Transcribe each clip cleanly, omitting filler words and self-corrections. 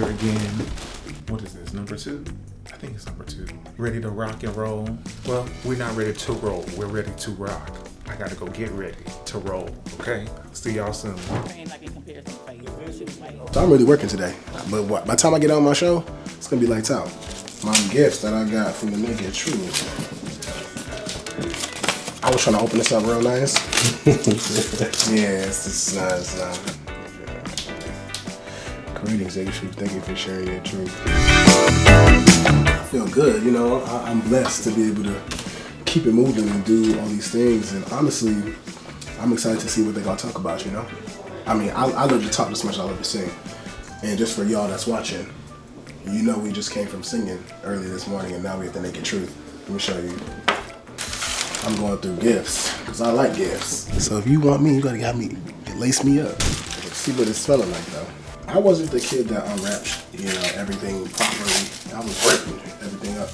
here again. What is this, number 2? I think it's number 2. Ready to rock and roll? Well, we're not ready to roll. We're ready to rock. I gotta go get ready to roll, okay? See y'all soon. So I'm really working today, but by the time I get on my show, it's gonna be lights out. My gifts that I got from the Nae'Ked Truth. I was trying to open this up real nice. Yes, this is nice. Greetings, Nae'Ked Truth. Thank you for sharing your truth. I feel good, you know. I'm blessed to be able to keep it moving and do all these things. And honestly, I'm excited to see what they're gonna talk about, you know? I mean, I love to talk as much as I love to sing. And just for y'all that's watching, you know we just came from singing early this morning and now we're at the Nae'Ked Truth. Let me show you. I'm going through gifts, because I like gifts. So if you want me, you gotta lace me up. Let's see what it's smelling like though. I wasn't the kid that unwrapped, you know, everything properly. I was breaking everything up.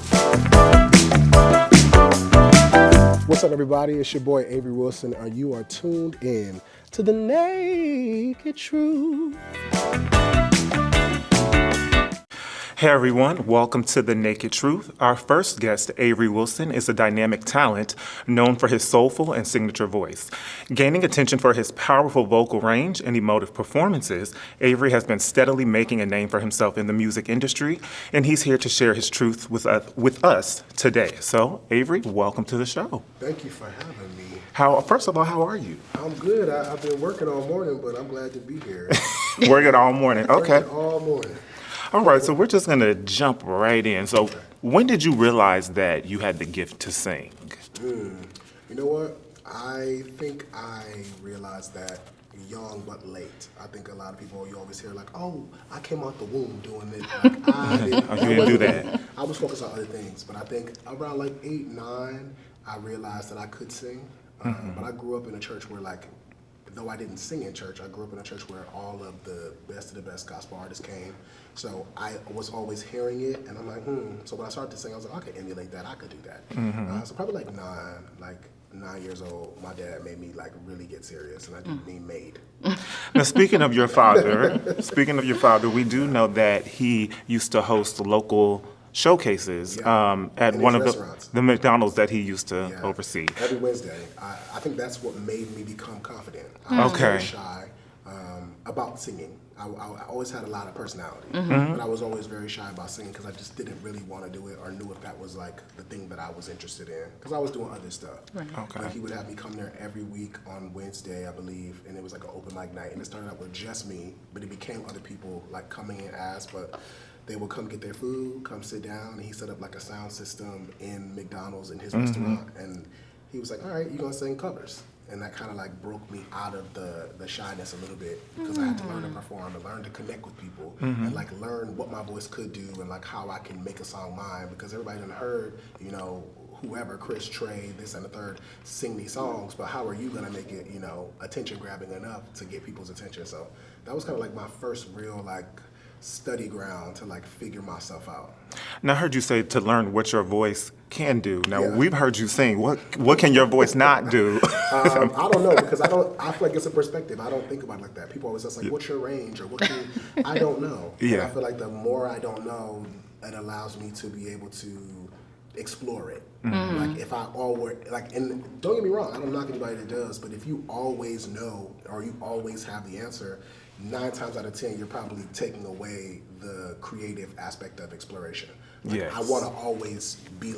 What's up, everybody? It's your boy Avery Wilson, and you are tuned in to the Nae'Ked Truth. Hey everyone, welcome to The Nae'Ked Truth. Our first guest, Avery Wilson, is a dynamic talent known for his soulful and signature voice. Gaining attention for his powerful vocal range and emotive performances, Avery has been steadily making a name for himself in the music industry, and he's here to share his truth with us today. So, Avery, welcome to the show. Thank you for having me. First of all, how are you? I'm good. I've been working all morning, but I'm glad to be here. Working all morning, okay. Working all morning. All right, so we're just gonna jump right in. So, when did you realize that you had the gift to sing? You know what? I think I realized that young but late. I think a lot of people, you always hear like, oh, I came out the womb doing it. Like, I didn't do that. I was focused on other things, but I think around like 8, 9, I realized that I could sing. But I grew up in a church where though I didn't sing in church, I grew up in a church where all of the best gospel artists came. So I was always hearing it, and I'm like, So when I started to sing, I was like, I could emulate that. I could do that. So probably like 9 years old, my dad made me really get serious, and I didn't mean made. Now, speaking of your father, we do know that he used to host local showcases at one of the McDonald's that he used to oversee. Every Wednesday. I think that's what made me become confident. I was very shy about singing. I always had a lot of personality, but I was always very shy about singing because I just didn't really want to do it or knew if that was the thing that I was interested in, because I was doing other stuff. Right. Okay. But he would have me come there every week on Wednesday, I believe, and it was like an open mic night, and it started out with just me, but it became other people coming in as, but they would come get their food, come sit down, and he set up a sound system in McDonald's in his restaurant, and he was like, all right, you're gonna sing covers. And that kind of broke me out of the shyness a little bit, because I had to learn to perform and learn to connect with people and learn what my voice could do and how I can make a song mine, because everybody done heard, whoever, Chris, Trey, this and the third, sing these songs, but how are you gonna make it, attention grabbing enough to get people's attention? So that was kind of my first real study ground to figure myself out. Now, I heard you say to learn what your voice can do. Now, we've heard you sing. What can your voice not do? I don't know, because I feel like it's a perspective. I don't think about it like that. People always ask what's your range, or I don't know. Yeah. And I feel like the more I don't know, it allows me to be able to explore it. If I always, and don't get me wrong, I don't knock anybody that does, but if you always know, or you always have the answer, 9 times out of 10, you're probably taking away the creative aspect of exploration. Yes. I want to always be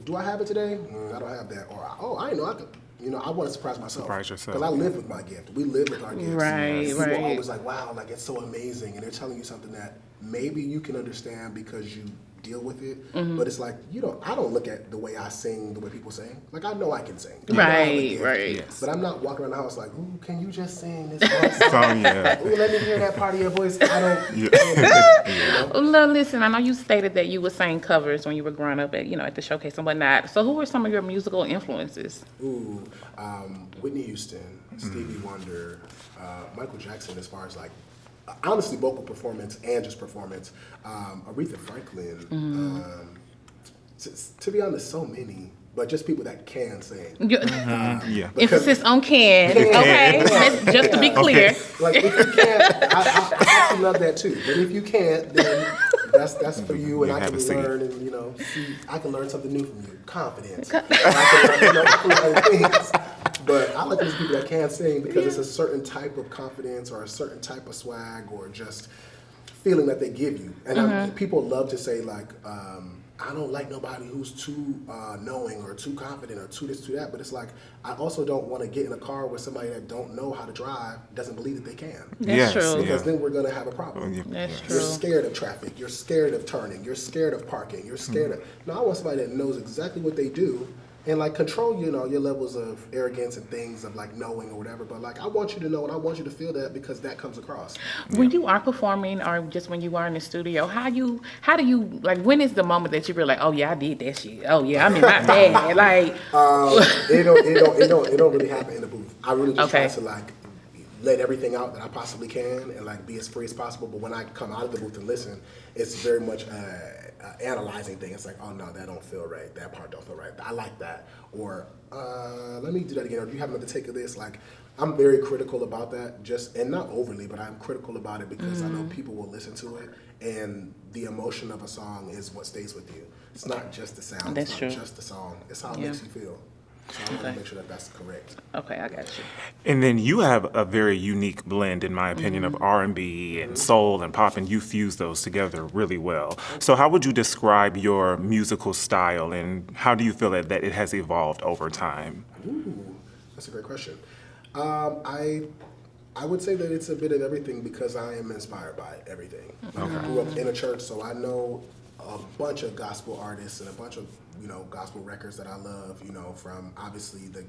do I have it today? I don't have that. Or, I know I could. I want to surprise myself. Surprise yourself. Because I live with my gift. We live with our gifts. Right, People right. are always wow, it's so amazing. And they're telling you something that maybe you can understand because you deal with it, but it's I don't look at the way I sing the way people sing. I know I can sing. Right. Yes. But I'm not walking around the house ooh, can you just sing this one song? Ooh, let me hear that part of your voice. I don't. Well, listen, I know you stated that you would sing covers when you were growing up at the showcase and whatnot. So who were some of your musical influences? Whitney Houston, Stevie Wonder, Michael Jackson, as far as honestly, vocal performance and just performance. Aretha Franklin. To be honest, so many, but just people that can sing. Emphasis on can. Okay, just to be clear. If you can't, I actually love that too. But if you can't, then that's for you, and I can learn and see. I can learn something new from you. Confidence. I can learn other things. But I like those people that can sing because it's a certain type of confidence or a certain type of swag or just feeling that they give you. And people love to say like, I don't like nobody who's too knowing or too confident or too this, too that. But it's like, I also don't want to get in a car with somebody that don't know how to drive, doesn't believe that they can. That's true. Because then we're going to have a problem. That's true. You're scared of traffic. You're scared of turning. You're scared of parking. You're scared of... No, I want somebody that knows exactly what they do and like control, your levels of arrogance and things of like knowing or whatever. But like, I want you to know and I want you to feel that because that comes across. When you are performing or just when you are in the studio, how do you like, when is the moment that you feel like, oh yeah, I did that shit. Oh yeah, I mean, not bad. Like, it don't really happen in the booth. I really just try to like let everything out that I possibly can and like be as free as possible. But when I come out of the booth and listen, it's very much analyzing thing. It's like, oh no, that don't feel right. That part don't feel right. I like that. Or let me do that again. Or do you have another take of this? Like, I'm very critical about that. And not overly, but I'm critical about it because I know people will listen to it, and the emotion of a song is what stays with you. It's not just the sound. That's it's true. not just the song. It's how it makes you feel. So I want to make sure that that's correct. Okay, I got you. And then you have a very unique blend, in my opinion, of R&B and soul and pop, and you fuse those together really well. So how would you describe your musical style, and how do you feel that it has evolved over time? Ooh, that's a great question. I would say that it's a bit of everything because I am inspired by everything. I grew up in a church, so I know a bunch of gospel artists and a bunch of gospel records that I love, from obviously the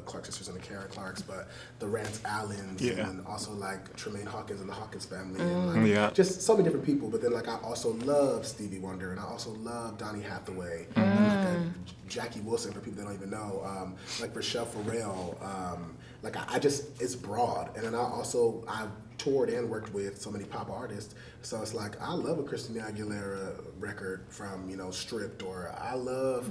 Clark sisters and the Karen Clarks, but the Rance Allens and also like Tremaine Hawkins and the Hawkins family and like just so many different people. But then like I also love Stevie Wonder and I also love Donny Hathaway and like Jackie Wilson for people that don't even know, like Rochelle Farrell. Like I just, it's broad. And then I've toured and worked with so many pop artists. So it's like, I love a Christina Aguilera record from, Stripped, or I love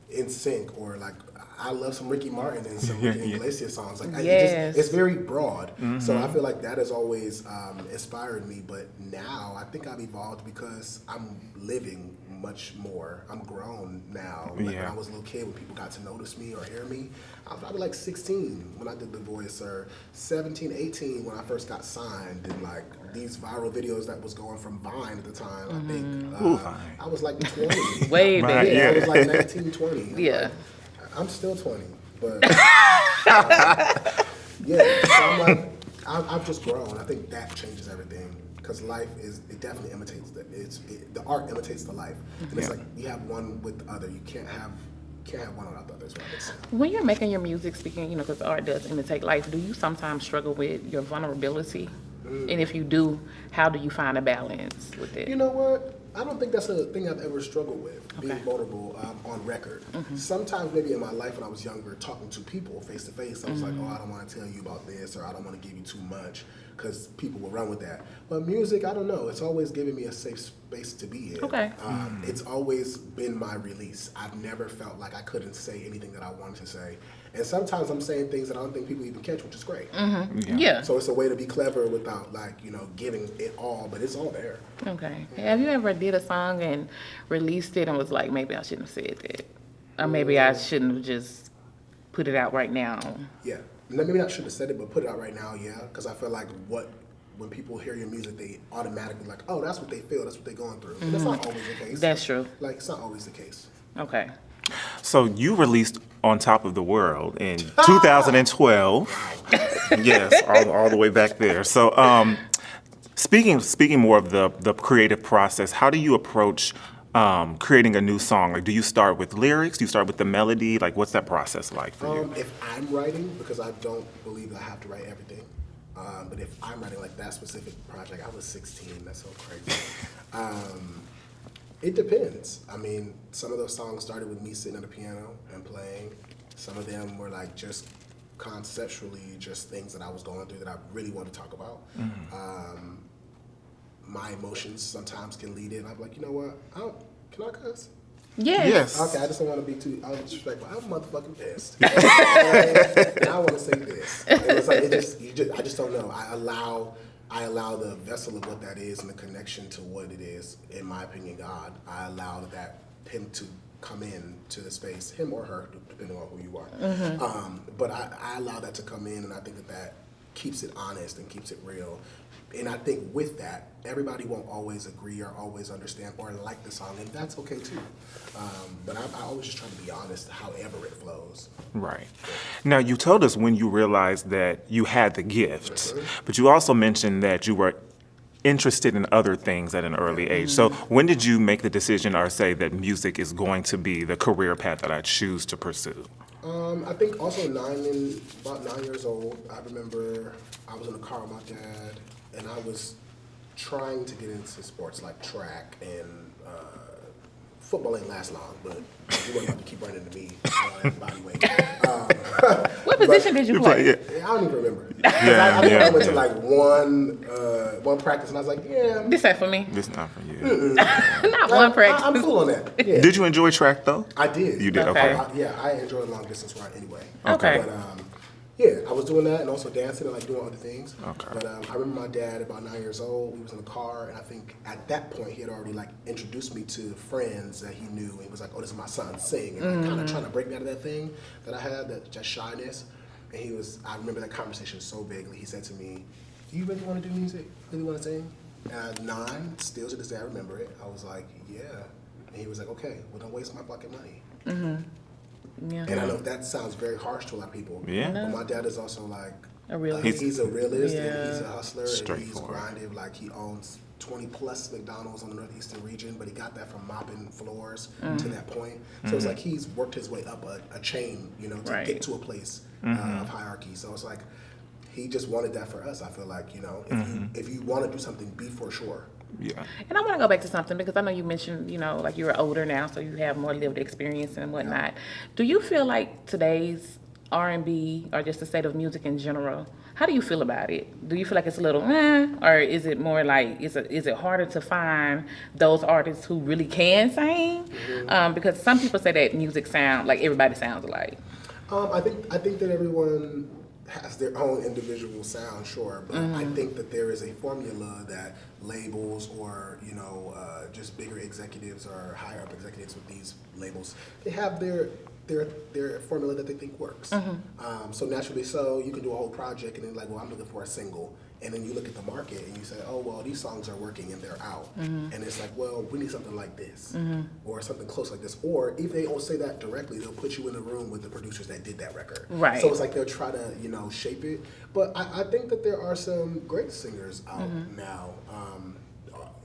In Sync, or like, I love some Ricky Martin and some Ricky Iglesias songs. Like, it's very broad. So I feel like that has always inspired me. But now I think I've evolved because I'm living much more. I'm grown now. Like when I was a little kid, when people got to notice me or hear me, I was probably like 16 when I did The Voice, or 17, 18 when I first got signed, and like these viral videos that was going from Vine at the time. I think I was like 20. Way back. I was like 19, 20. I'm still 20, but so I'm like, I've just grown. I think that changes everything. Because life it definitely imitates the art imitates the life. And it's like you have one with the other. You can't have one without the other. When you're making your music, speaking, because art does imitate life, do you sometimes struggle with your vulnerability? And if you do, how do you find a balance with it? You know what? I don't think that's a thing I've ever struggled with, being vulnerable on record. Sometimes maybe in my life when I was younger, talking to people face to face, I was like, oh, I don't want to tell you about this, or I don't want to give you too much, because people will run with that. But music, I don't know. It's always given me a safe space to be in. It's always been my release. I've never felt like I couldn't say anything that I wanted to say. And sometimes I'm saying things that I don't think people even catch, which is great. So it's a way to be clever without giving it all, but it's all there. Have you ever did a song and released it and was like, maybe I shouldn't have said that, or maybe I shouldn't have just put it out right now? Yeah, maybe not should have said it, but put it out right now. Yeah, because I feel like when people hear your music, they automatically like, oh, that's what they feel, that's what they're going through. And that's not always the case. That's true. Like, it's not always the case. So you released On Top of the World in 2012. Yes, all the way back there. So speaking more of the creative process, how do you approach creating a new song? Like, do you start with lyrics? Do you start with the melody? Like, what's that process like for you? If I'm writing, because I don't believe I have to write everything, but if I'm writing like that specific project, I was 16, that's so crazy. It depends. I mean, some of those songs started with me sitting at the piano and playing. Some of them were like just conceptually just things that I was going through that I really wanted to talk about. My emotions sometimes can lead in. I'm like, you know what? Can I cuss? Yes. Okay, I just don't want to be too disrespectful. I'm motherfucking pissed. And I want to say this. And it's like, I just don't know. I allow I allow the vessel of what that is and the connection to what it is, in my opinion, God. I allow him to come in to the space, him or her, depending on who you are. But I allow that to come in, and I think that keeps it honest and keeps it real. And I think with that, everybody won't always agree or always understand or like the song, and that's okay too. But I always just try to be honest, however it flows. Right. Now, you told us when you realized that you had the gift, but you also mentioned that you were interested in other things at an early age. So when did you make the decision or say that music is going to be the career path that I choose to pursue? I think also about 9 years old, I remember I was in a car with my dad, and I was trying to get into sports like track and football ain't last long, but you weren't about to keep running into me body weight. What position did you play? I don't even remember. Yeah, I think I went to like one practice, and I was like, yeah. This ain't for me. This not for you. Not one practice. I'm cool on that. Yeah. Did you enjoy track though? I did. You did, Okay. okay. I enjoy long distance run anyway. Okay. But yeah, I was doing that and also dancing and like doing other things. Okay. But I remember my dad, about 9 years old, we was in the car, and I think at that point he had already like introduced me to friends that he knew. And he was like, "Oh, this is my son, sing," and like, kind of trying to break me out of that thing that I had, that just shyness. And I remember that conversation so vaguely. He said to me, "Do you really want to do music? Really want to sing?" And at 9, still to this day I remember it. I was like, "Yeah." And he was like, "Okay, well, don't waste my pocket money." Yeah. And I know that sounds very harsh to a lot of people. Yeah. But my dad is also like A realist. he's a realist and Yeah. he's a hustler and he's Straightforward. grinded. Like he owns 20 plus McDonald's on the northeastern region, but he got that from mopping floors to that point. So it's like he's worked his way up a chain, to Right. get to a place of hierarchy. So it's like he just wanted that for us. I feel like if you want to do something, be for sure. Yeah. And I want to go back to something because I know you mentioned, like you're older now, so you have more lived experience and whatnot. Do you feel like today's R&B or just the state of music in general, how do you feel about it? Do you feel like it's a little or is it more like, is it harder to find those artists who really can sing? Because some people say that music sound like everybody sounds alike. I think that everyone has their own individual sound, sure, but I think that there is a formula that labels or just bigger executives or higher up executives with these labels, they have their formula that they think works. So naturally, so you can do a whole project and then like, well, I'm looking for a single. And then you look at the market and you say, oh, well, these songs are working and they're out. And it's like, well, we need something like this or something close like this. Or if they don't say that directly, they'll put you in a room with the producers that did that record. Right. So it's like they'll try to, shape it. But I think that there are some great singers out now.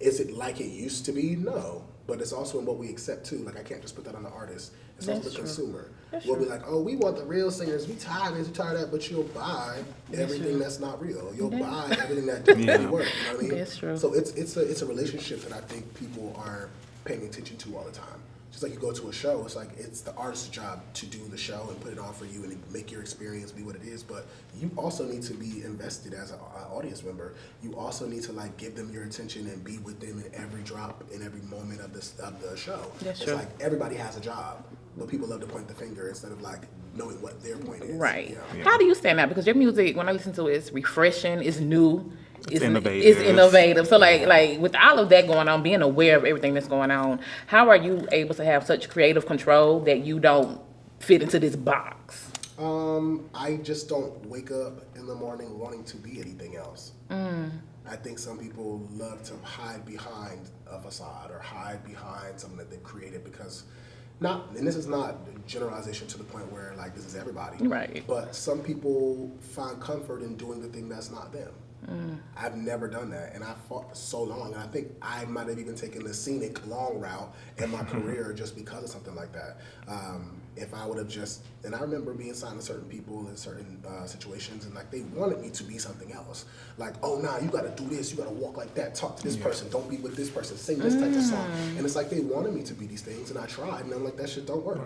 Is it like it used to be? No. But it's also in what we accept too. Like I can't just put that on the artist. It's also the consumer. We'll be like, oh, we want the real singers. We tired of this, we tired of that. But you'll buy everything that's not real. You'll buy everything that doesn't really work. You know what I mean? That's true. So it's a relationship that I think people are paying attention to all the time. Just like you go to a show, it's like it's the artist's job to do the show and put it on for you and make your experience be what it is. But you also need to be invested as an audience member. You also need to like give them your attention and be with them in every drop, in every moment of the show. That's it's true. like everybody has a job, but people love to point the finger instead of like knowing what their point is. Right. Yeah. How do you stand out? Because your music, when I listen to it, it's refreshing, it's new. It's innovative. It's innovative. So like with all of that going on, being aware of everything that's going on, how are you able to have such creative control that you don't fit into this box? I just don't wake up in the morning wanting to be anything else. I think some people love to hide behind a facade or hide behind something that they've created because and this is not generalization to the point where like this is everybody. Right. But some people find comfort in doing the thing that's not them. I've never done that, and I fought so long, and I think I might have even taken the scenic long route in my career just because of something like that. If I would have and I remember being signed to certain people in certain situations, and like they wanted me to be something else. Like, oh, nah, you got to do this, you got to walk like that, talk to this person, don't be with this person, sing this type of song. And it's like they wanted me to be these things, and I tried, and I'm like, that shit don't work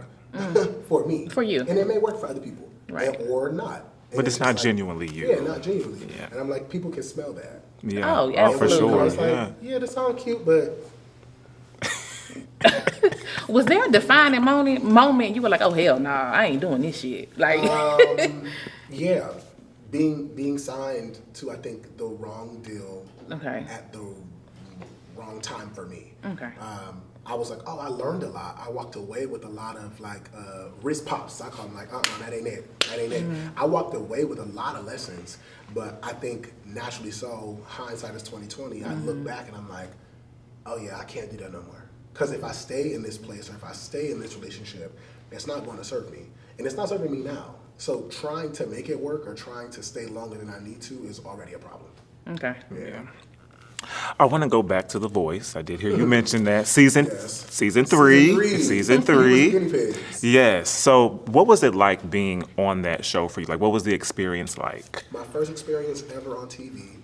for me. For you. And it may work for other people, Right. or not. And But it's not like, genuinely you. Yeah, not genuinely. Yeah. And I'm like, people can smell that. Yeah. Oh, yeah, for absolutely. sure. It's like, Yeah. the song cute, but Was there a defining moment you were like, oh hell nah, I ain't doing this shit? Like yeah. being signed to, I think, the wrong deal Okay. at the wrong time for me. Okay. I was like, oh, I learned a lot. I walked away with a lot of like wrist pops. I call them like, that ain't it. That ain't it. I walked away with a lot of lessons, but I think naturally so, hindsight is 2020. I look back and I'm like, oh yeah, I can't do that no more. Because if I stay in this place or if I stay in this relationship, it's not going to serve me. And it's not serving me now. So trying to make it work or trying to stay longer than I need to is already a problem. Okay. Yeah. I want to go back to The Voice. I did hear you mention that. Season Yes. season three. Season three. Guinea pigs. Yes. So what was it like being on that show for you? Like, what was the experience like? My first experience ever on TV.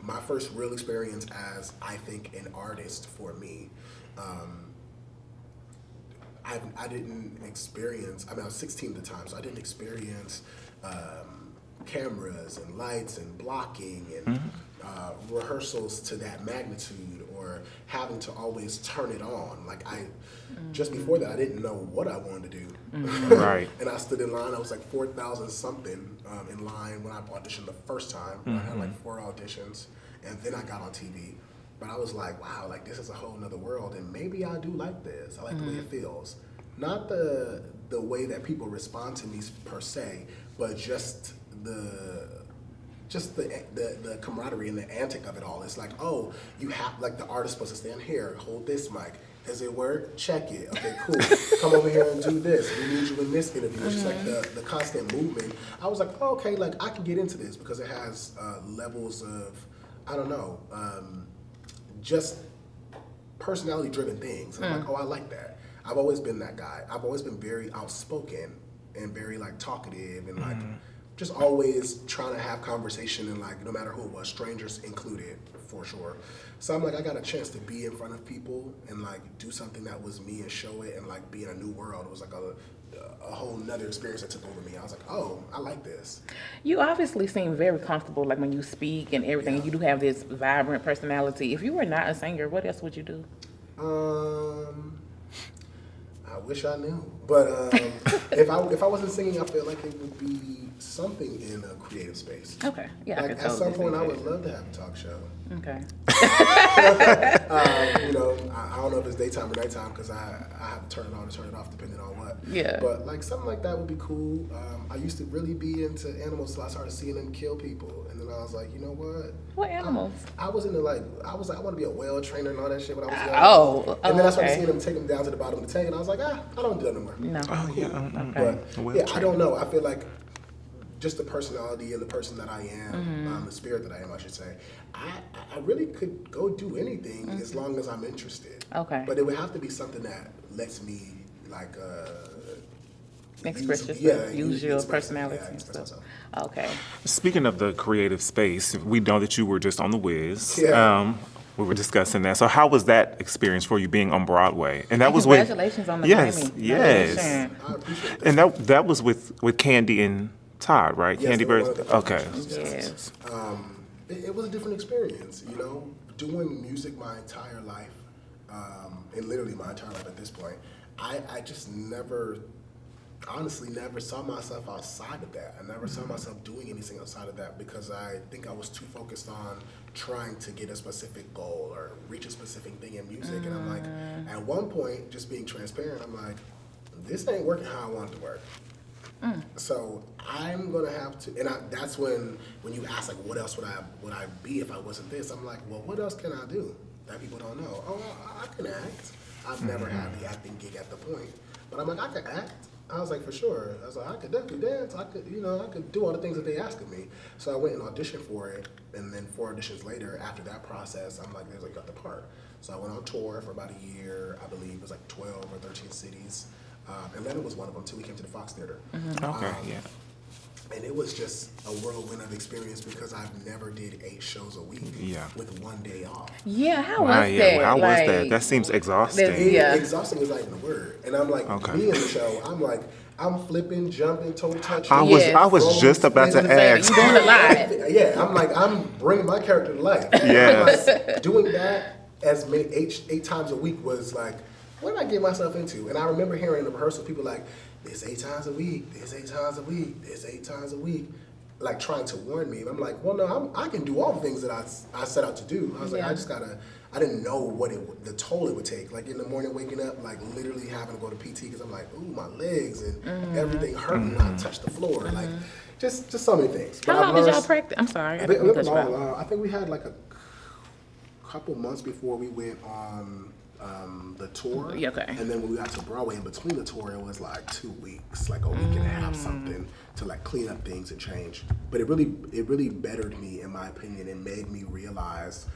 My first real experience as, I think, an artist for me. I didn't experience, I was 16 at the time, so I didn't experience cameras and lights and blocking and rehearsals to that magnitude or having to always turn it on. Like just before that, I didn't know what I wanted to do. Right. And I stood in line, I was like 4,000 something in line when I auditioned the first time. I had like 4 auditions and then I got on TV. But I was like, wow, like this is a whole nother world and maybe I do like this. I like the way it feels. Not the way that people respond to me per se, but just the camaraderie and the antic of it all. It's like, oh, you have, like the artist supposed to stand here, hold this mic. Does it work? Check it. Okay, cool. Come over here and do this. We need you in this interview. It's just like the constant movement. I was like, oh, okay, like I can get into this because it has levels of, I don't know, just personality-driven things. And I'm like, oh, I like that. I've always been that guy. I've always been very outspoken and very like talkative and like just always trying to have conversation and like no matter who it was, strangers included for sure. So I'm like, I got a chance to be in front of people and like do something that was me and show it and like be in a new world. It was like a whole nother experience that took over me. I was like, oh, I like this. You obviously seem very comfortable, like when you speak and everything. Yeah. You do have this vibrant personality. If you were not a singer, what else would you do? I wish I knew, but if I wasn't singing, I feel like it would be something in a creative space. Okay, yeah, Like I could at some totally point, see I that. would love to have a talk show. Okay. You know, I don't know if it's daytime or nighttime because I have to turn it on and turn it off depending on what. Yeah. But like something like that would be cool. I used to really be into animals, so I started seeing them kill people, and then I was like, you know what? What animals? I was into like I want to be a whale trainer and all that shit when I was young. Oh, And then I started okay. seeing them take them down to the bottom of the tank, and I was like, I don't do that no more. No. Oh, yeah. Okay. But Whale yeah, I trainer. don't know. I feel like just the personality and the person that I am, the spirit that I am, I should say. I really could go do anything as long as I'm interested. Okay. But it would have to be something that lets me like Express use- yourself, yeah, use your express- personality yeah, and express stuff. myself. Okay. Speaking of the creative space, we know that you were just on The Wiz. Yeah. We were discussing that. So how was that experience for you being on Broadway? And that was with Congratulations on the yes, Grammy. yes. Congratulations. I appreciate that. And that was with Candy and Todd, right? Yes, Candy they were one Birth. of the Okay. producers. Yes. It was a different experience, you know, doing music my entire life, and literally my entire life at this point. I just honestly never saw myself outside of that. I never saw myself doing anything outside of that because I think I was too focused on trying to get a specific goal or reach a specific thing in music. And I'm like, at one point, just being transparent, I'm like, this ain't working how I want it to work. So I'm gonna have to, and that's when you ask like, what else would I be if I wasn't this? I'm like, well, what else can I do that people don't know? Oh, I can act. I've never had the acting gig at the point, but I'm like, I can act. I was like, for sure. I was like, I could definitely dance. I could do all the things that they asked of me. So I went and auditioned for it, and then 4 auditions later, after that process, I'm like, there's like, got the part. So I went on tour for about a year. I believe it was like 12 or 13 cities. Atlanta was one of them too. We came to the Fox Theater. Okay, yeah. And it was just a whirlwind of experience because I've never did 8 shows a week Yeah. with 1 day off. Yeah, how Wow, was yeah. that? How was that? Like, That seems exhausting. Yeah. Exhausting is not even a word. And I'm like, Okay. me in the show, I'm flipping, jumping, toe touching. I was Yes. just about to ask. You doing a lot. Yeah, I'm bringing my character to life. Yes. I'm like, doing that as many 8 times a week was like, what did I get myself into? And I remember hearing in the rehearsal, people like, It's 8 times a week. It's 8 times a week. It's 8 times a week. Like trying to warn me. And I'm like, well, no, I can do all the things that I set out to do. I was like, I just gotta, I didn't know what the toll it would take. Like in the morning waking up, like literally having to go to PT because I'm like, ooh, my legs and everything hurting when I touch the floor. Like just so many things. How long did y'all practice? I'm sorry. I think we had like a couple months before we went on the tour. Yeah, okay. And then when we got to Broadway, in between the tour, it was like 2 weeks, like a week and a half, something to like clean up things and change. But it really bettered me, in my opinion, and made me realize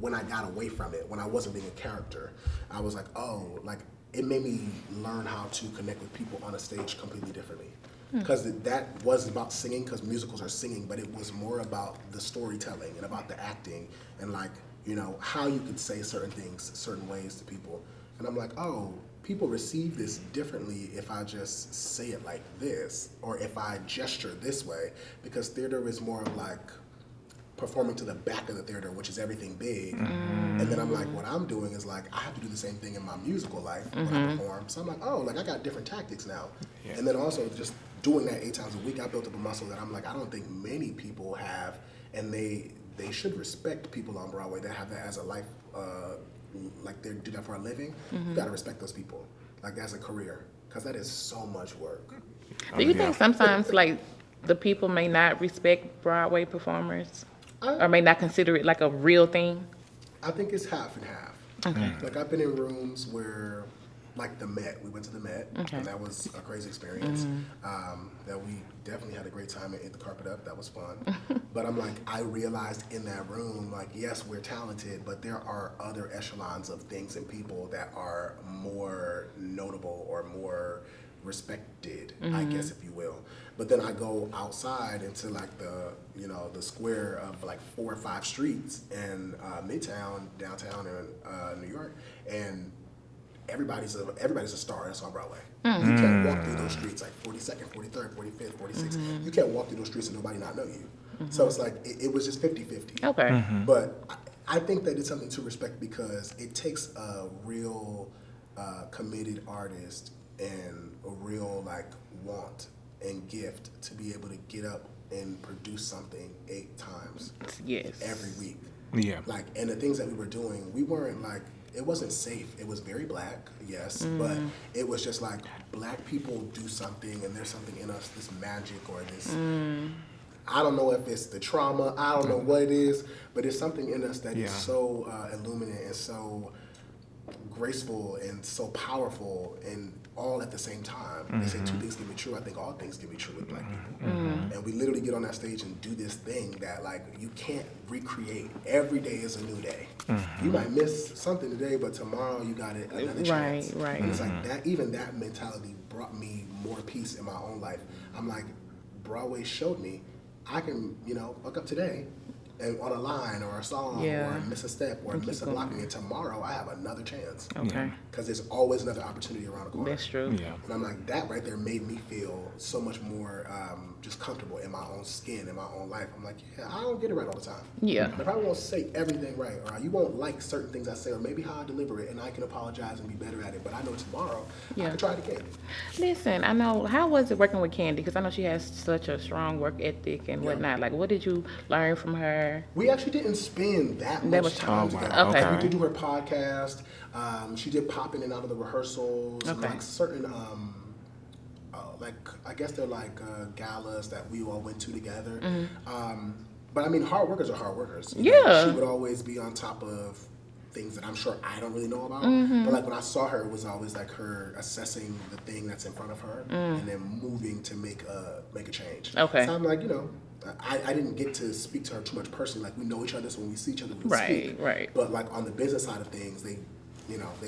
when I got away from it, when I wasn't being a character, I was like, oh, like it made me learn how to connect with people on a stage completely differently. Because that wasn't about singing, because musicals are singing, but it was more about the storytelling and about the acting and like, you know, how you could say certain things certain ways to people. And I'm like, oh, people receive this differently if I just say it like this, or if I gesture this way, because theater is more of like performing to the back of the theater, which is everything big. And then I'm like, what I'm doing is like, I have to do the same thing in my musical life when I perform. So I'm like, oh, like I got different tactics now. And then also just doing that 8 times a week, I built up a muscle that I'm like, I don't think many people have, and they should respect people on Broadway that have that as a life, like they do that for a living. You gotta respect those people, like as a career, because that is so much work. Do you think sometimes like the people may not respect Broadway performers, or may not consider it like a real thing? I think it's half and half. Okay. Like I've been in rooms where, like the Met, we went to the Met, and that was a crazy experience. That we definitely had a great time and ate the carpet up. That was fun. But I'm like, I realized in that room, like, yes, we're talented, but there are other echelons of things and people that are more notable or more respected, I guess, if you will. But then I go outside into like the, you know, the square of like 4 or 5 streets in Midtown, downtown in New York, and everybody's a star that's on Broadway. You can't walk through those streets like 42nd, 43rd, 45th, 46th. You can't walk through those streets and nobody not know you. So it's like, it was just 50-50. Okay. But I think that it's something to respect, because it takes a real committed artist and a real like want and gift to be able to get up and produce something 8 times every week. Yeah. Like, and the things that we were doing, we weren't like, it wasn't safe. It was very black, yes, but it was just like, black people do something and there's something in us, this magic or this, I don't know if it's the trauma, I don't know what it is, but it's something in us that is so illuminate and so graceful and so powerful, and all at the same time. They say 2 things can be true. I think all things can be true with black people. And we literally get on that stage and do this thing that like you can't recreate. Every day is a new day. You might miss something today, but tomorrow you got it another chance. Right. And it's like that. Even that mentality brought me more peace in my own life. I'm like, Broadway showed me I can, you know, fuck up today and on a line or a song or miss a step or miss a blocking, and tomorrow I have another chance. Okay. Because there's always another opportunity around the corner. That's true. Yeah. And I'm like, that right there made me feel so much more just comfortable in my own skin, in my own life. I'm like, yeah, I don't get it right all the time. Yeah. I probably won't say everything right, or you won't like certain things I say, or maybe how I deliver it, and I can apologize and be better at it. But I know tomorrow I can try it again. Listen, I know, how was it working with Candy? Because I know she has such a strong work ethic and whatnot. Like, what did you learn from her? We actually didn't spend that much time together. Okay. Like, we did do her podcast. She did pop in and out of the rehearsals. Okay. Like certain, like I guess they're like galas that we all went to together. But I mean, hard workers are hard workers. You know, she would always be on top of things that I'm sure I don't really know about. But like when I saw her, it was always like her assessing the thing that's in front of her and then moving to make a change. Okay. So I'm like, you know, I didn't get to speak to her too much personally. Like we know each other, so when we see each other, we speak. Right. But like on the business side of things, they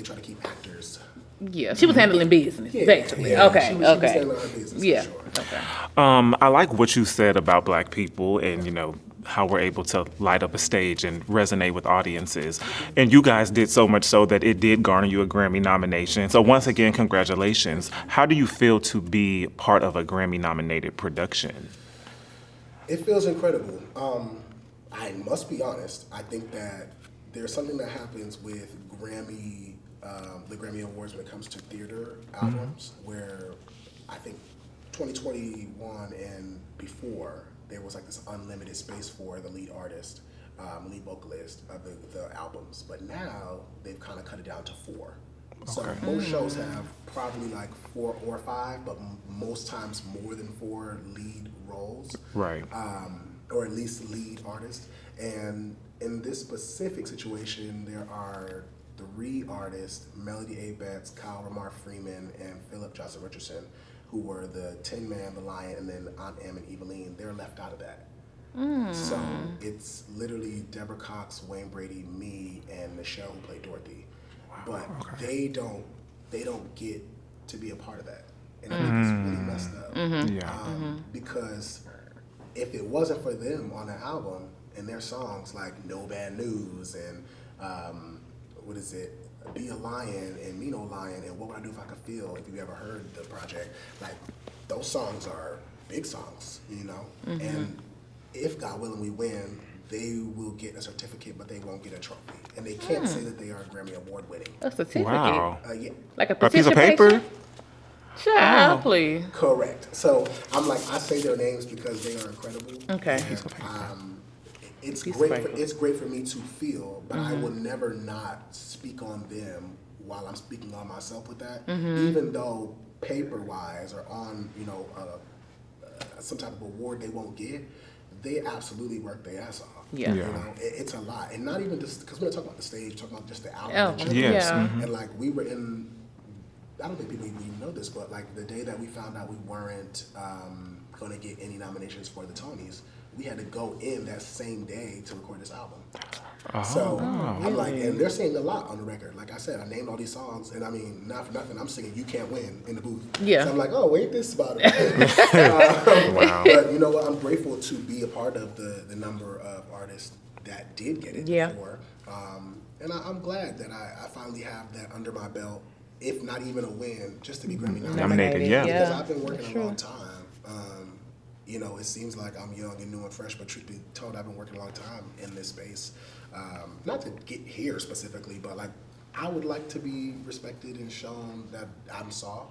try to keep actors. Yeah, she was handling business, basically. Yeah. Okay, She was handling her business, for sure. Okay. I like what you said about black people and, you know, how we're able to light up a stage and resonate with audiences. And you guys did so much so that it did garner you a Grammy nomination. So once again, congratulations. How do you feel to be part of a Grammy-nominated production? It feels incredible. I must be honest. I think that there's something that happens with Grammy the Grammy Awards when it comes to theater albums, where I think 2021 and before, there was like this unlimited space for the lead artist, lead vocalist of the albums. But now they've kind of cut it down to 4. So most shows have probably like 4 or 5, but most times more than 4 lead roles. Right. Or at least lead artists. And in this specific situation, there are 3 artists, Melody A. Betts, Kyle Ramar Freeman, and Philip Johnson Richardson, who were the Tin Man, the Lion, and then Aunt Em and Eveline. They're left out of that. So it's literally Deborah Cox, Wayne Brady, me, and Michelle, who played Dorothy. But they don't get to be a part of that, and I think it's really messed up. Because if it wasn't for them on the album and their songs like No Bad News and what is it, Be a Lion and Me No Lion and What Would I Do If I Could Feel, if you ever heard the project, like those songs are big songs, you know. And if God willing we win, they will get a certificate, but they won't get a trophy. And they can't say that they are Grammy Award winning. A certificate? Wow. Yeah, Like a piece of paper? participation? Child, please. correct. So I'm like, I say their names because they are incredible. Okay. And, it's Piece of great. paper. It's great for me to feel, but I will never not speak on them while I'm speaking on myself with that. Even though paper-wise or on some type of award they won't get, they absolutely work their ass off. Yeah. You know, it's a lot, and not even just because we're talking about the stage, talking about just the album. Oh, in general. Yes. yeah. And like we were in, I don't think people even know this, but like the day that we found out we weren't going to get any nominations for the Tonys, we had to go in that same day to record this album. So I'm like, and they're singing a lot on the record. Like I said, I named all these songs, and I mean, not for nothing, I'm singing "You Can't Win" in the booth. Yeah. So I'm like, oh wait, this is about it. Wow. But you know what? I'm grateful to be a part of the number of artists that did get it before. And I'm glad that I finally have that under my belt, if not even a win, just to be Grammy Nominated, yeah. Because I've been working a long time. You know, it seems like I'm young and new and fresh, but truth be told, I've been working a long time in this space. Not to get here specifically, but like I would like to be respected and shown that I'm saw,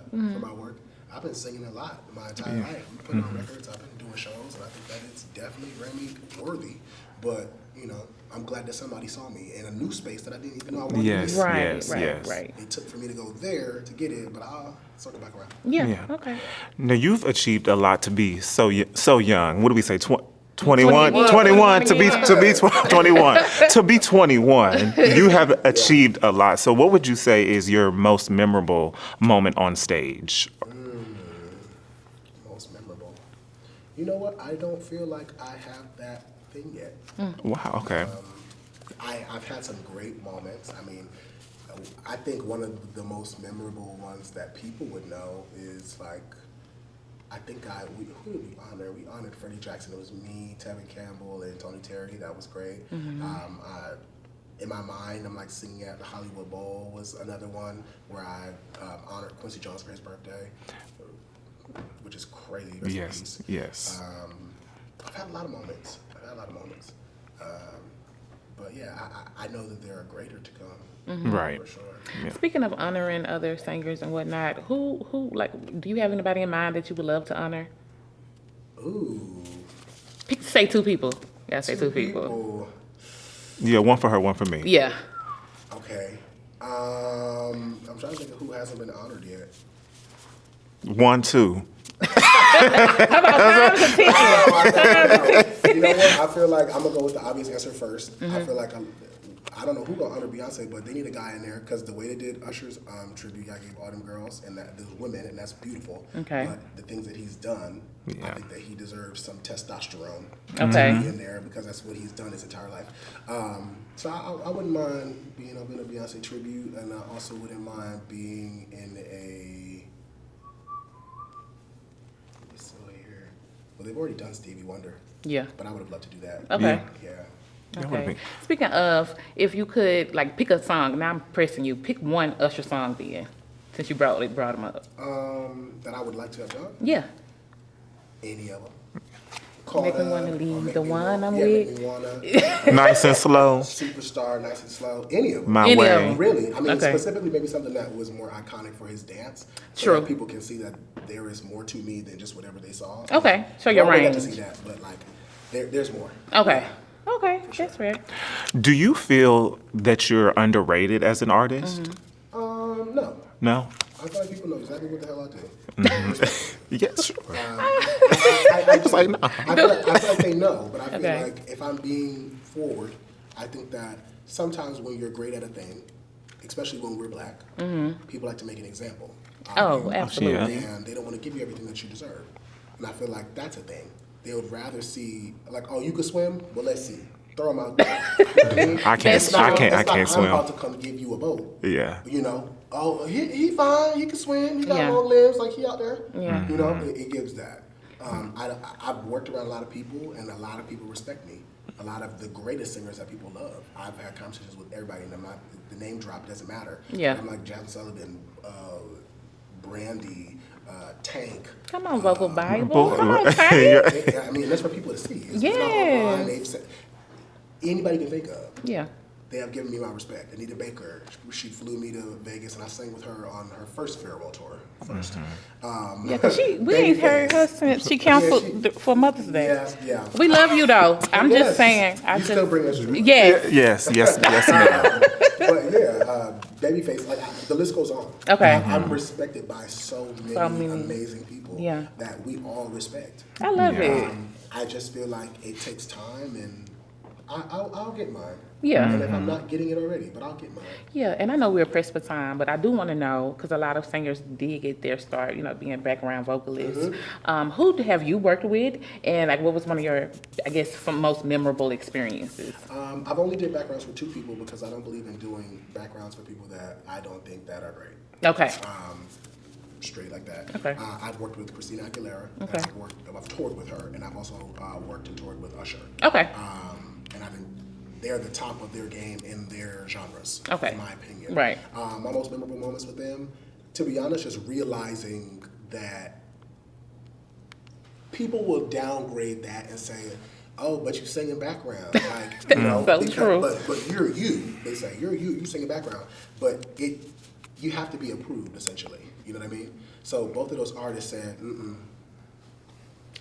for my work. I've been singing a lot my entire life. I'm putting on records, I've been doing shows, and I think that it's definitely Grammy worthy. But, you know, I'm glad that somebody saw me in a new space that I didn't even know I wanted Yes. to be. Right. It took for me to go there to get it, but I'll circle back around. Yeah. Okay. Now, you've achieved a lot to be so young. What do we say? 21? 21 to be 21. To be 21, you have achieved a lot. So what would you say is your most memorable moment on stage? Most memorable. You know what? I don't feel like I have that thing yet. Wow, okay. I've had some great moments. I mean, I think one of the most memorable ones that people would know is like, I think who did we honor? We honored Freddie Jackson. It was me, Tevin Campbell, and Tony Terry. That was great. In my mind, I'm like singing at the Hollywood Bowl was another one where I honored Quincy Jones for his birthday, which is crazy. Rest in peace. Yes. I've had a lot of moments. But yeah, I know that there are greater to come. Right. For sure. Yeah. Speaking of honoring other singers and whatnot, who like, do you have anybody in mind that you would love to honor? Ooh. Say 2 people. Yeah, say 2 people. Yeah, one for her, one for me. Yeah. Okay. I'm trying to think of who hasn't been honored yet. 1, 2. How about times of 10? You know what? I feel like I'm gonna go with the obvious answer first. I feel like I don't know who gonna honor Beyonce, but they need a guy in there because the way they did Usher's tribute, I gave all them girls and those women, and that's beautiful. Okay. But the things that he's done, I Yeah. think that he deserves some testosterone Okay. to be in there because that's what he's done his entire life. So I wouldn't mind being up in a Beyonce tribute, and I also wouldn't mind being in a. Let's see here. Well, they've already done Stevie Wonder. Yeah. But I would have loved to do that. Okay. Yeah. That would've Okay. been- Speaking of, if you could like pick a song, now I'm pressing you. Pick one Usher song then, since you brought him up. That I would like to have done. Yeah. Any of them. Caught Make me Up, wanna or leave Make the Me one I'm Make with. Me Wanna, Nice and slow. Superstar, Nice and Slow, any of them. My Any of way. them. Really, I mean, Okay. specifically maybe something that was more iconic for his dance. So True. that people can see that there is more to me than just whatever they saw. Okay, show your Broadway got to range. see that, but like, there's more. Okay. Okay, that's right. Do you feel that you're underrated as an artist? No. No? I feel like people know exactly what the hell I do. Yes, sure. I was like, no. I feel like they know, but I feel Okay. like if I'm being forward, I think that sometimes when you're great at a thing, especially when we're black, people like to make an example. Oh, absolutely. And they don't want to give you everything that you deserve. And I feel like that's a thing. They would rather see, like, oh, you can swim? Well, let's see. Throw them out there. I can't It's not- I can't I'm swim. about to come give you a boat. Yeah. You know, oh, he fine. He can swim. He got Yeah. long limbs. Like, he out there. Yeah. You know, it gives that. I've worked around a lot of people, and a lot of people respect me. A lot of the greatest singers that people love. I've had conversations with everybody, and the name drop doesn't matter. Yeah. I'm like Jasmine Sullivan, Brandy, Tank. Come on, Vocal Bible. Come on, Tank. I mean, that's for people to see. It's not Yes. online. They've said, anybody can think of. Yeah. They have given me my respect. Anita Baker, she flew me to Vegas, and I sang with her on her first farewell tour. Yeah, because we ain't heard her since she canceled for Mother's Day. Yeah. We love you, though. I'm Yes. just saying. You still bring us joy. Yes. Yes, ma'am. But yeah, Babyface, like the list goes on. Okay. I'm respected by so many amazing people Yeah. that we all respect. I love it. I just feel like it takes time, and I'll get mine. Yeah. And if I'm not getting it already, but I'll get mine. Yeah, and I know we're pressed for time, but I do want to know, because a lot of singers did get their start, being background vocalists. Who have you worked with, and like what was one of your, I guess, most memorable experiences? I've only did backgrounds for 2 people because I don't believe in doing backgrounds for people that I don't think that are great. Okay. Straight like that. Okay. I've worked with Christina Aguilera. Okay. I've toured with her, and I've also worked and toured with Usher. Okay. And they're the top of their game in their genres, Okay. in my opinion. Right. My most memorable moments with them, to be honest, just realizing that people will downgrade that and say, oh, but you sing in background. Like, So true. But you're you. They say, you sing in background. But you have to be approved, essentially. You know what I mean? So both of those artists said,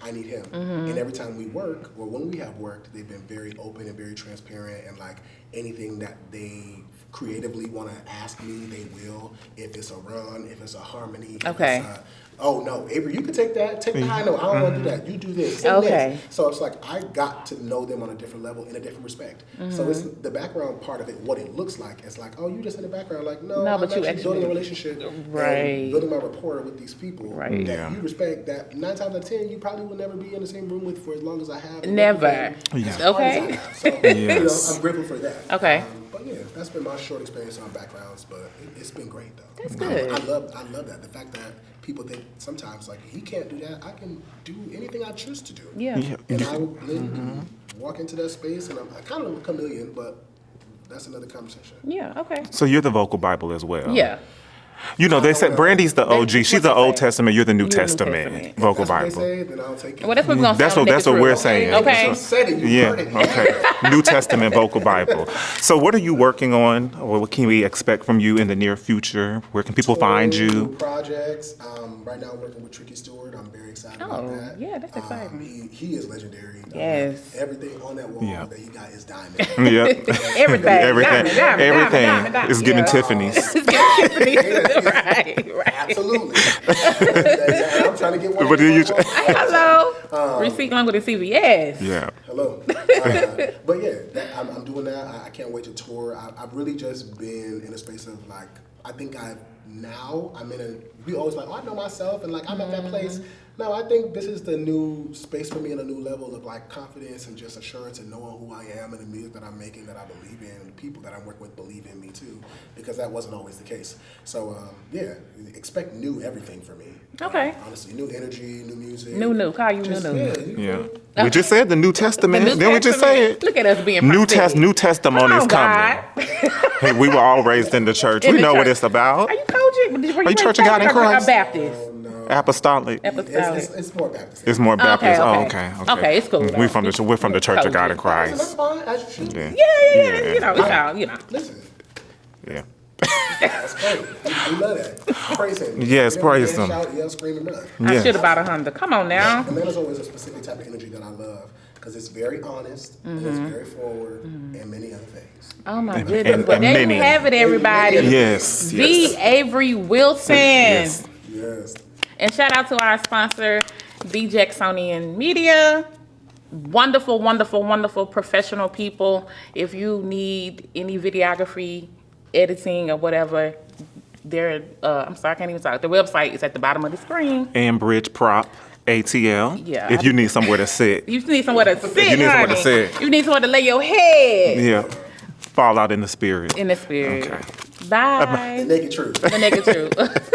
I need him. And every time we work, or when we have worked, they've been very open and very transparent, and like anything that they creatively want to ask me, they will. If it's a run, if it's a harmony. If Okay. it's oh no, Avery, you can take that. Take the high note. I don't want to do that. You do this. Sing Okay. this. So it's like I got to know them on a different level in a different respect. So it's the background part of it, what it looks like. It's like, oh, you just in the background. Like, no, No, I'm but you actually building a actually- relationship, Right. and building my rapport with these people Right. that Yeah. you respect. That 9 times out of 10, you probably will never be in the same room with for as long as I have. Never. As Yeah. hard as I Okay. have. So, Yes. I'm grateful for that. Okay. But yeah, that's been my short experience on backgrounds, but it's been great though. That's good. I love that. The fact that people think sometimes like he can't do that. I can do anything I choose to do. Yeah. And I will blend and walk into that space, and I'm kind of a chameleon, but that's another conversation. Yeah, okay. So you're the vocal Bible as well. Yeah. They said Brandy's the OG. She's the what Old they say. Testament. You're the New You're the New Testament. Testament. Vocal If that's Bible. what they say, then I'll take it. Well, that's what we're going to That's say. what- that's what we're saying. Okay. You said it. You Yeah. heard it. Okay. New Testament vocal Bible. So, what are you working on, or what can we expect from you in the near future? Where can people find New you? projects. Right now, I'm working with Tricky Stewart. I'm very excited about Oh, that. yeah, that's exciting. He is legendary. Yes. Everything on that wall Yeah. that he got is diamond. Yep. Everything. Everything. Everything is giving Yeah. Tiffany's. Right. Absolutely. I'm trying to get one. But do you- Hello. Receipt longer than CVS. Yeah. Hello. But yeah, I'm doing that. I can't wait to tour. I've really just been in a space of like, I think I'm in we always like, oh, I know myself and like I'm at that place. No, I think this is the new space for me and a new level of like confidence and just assurance and knowing who I am and the music that I'm making that I believe in, and the people that I'm working with believe in me too, because that wasn't always the case. So yeah, expect new everything for me. Okay. Honestly, new energy, new music. New. Call you Just, new. Yeah, you Yeah. know. We just said the New Testament. The New Then we just say Testament. it. Look at us being New prophetic. testimony Come is on, coming. God. Hey, we were all raised in the church. In we the know what church. it's about. Are you coaching? Were you Church of God in raised Christ? Baptist? No, Apostolic. Apostolic. It's more Baptist. It's more Baptist. Okay. Oh, okay. Okay, it's cool, We're though. from the Church of God in That's Christ. fine, as you should. Yeah. Yeah. You know, it's all, you know. Listen, Yeah. that's great. We love that. Praise him. Yes, praise him. Shout, yell, scream, and run. I Yeah. should have bought a Honda. Come on now. And that is always a specific type of energy that I love because it's very honest, and it's very forward, and many other things. Oh my goodness. But and there many. you have it, everybody. Yes. The Yes. Avery Wilson. Yes. Yes. And shout out to our sponsor, the Jacksonian Media. Wonderful, wonderful, wonderful professional people. If you need any videography, editing, or whatever, their I'm sorry, I can't even talk. The website is at the bottom of the screen. And Bridge Prop, ATL. Yeah. If you need somewhere to sit. You need somewhere to sit, you need somewhere to honey. sit. You need somewhere to lay your head Yeah. Fall out in the spirit. in the spirit. Okay. Bye. The naked truth. The Nae'Ked Truth.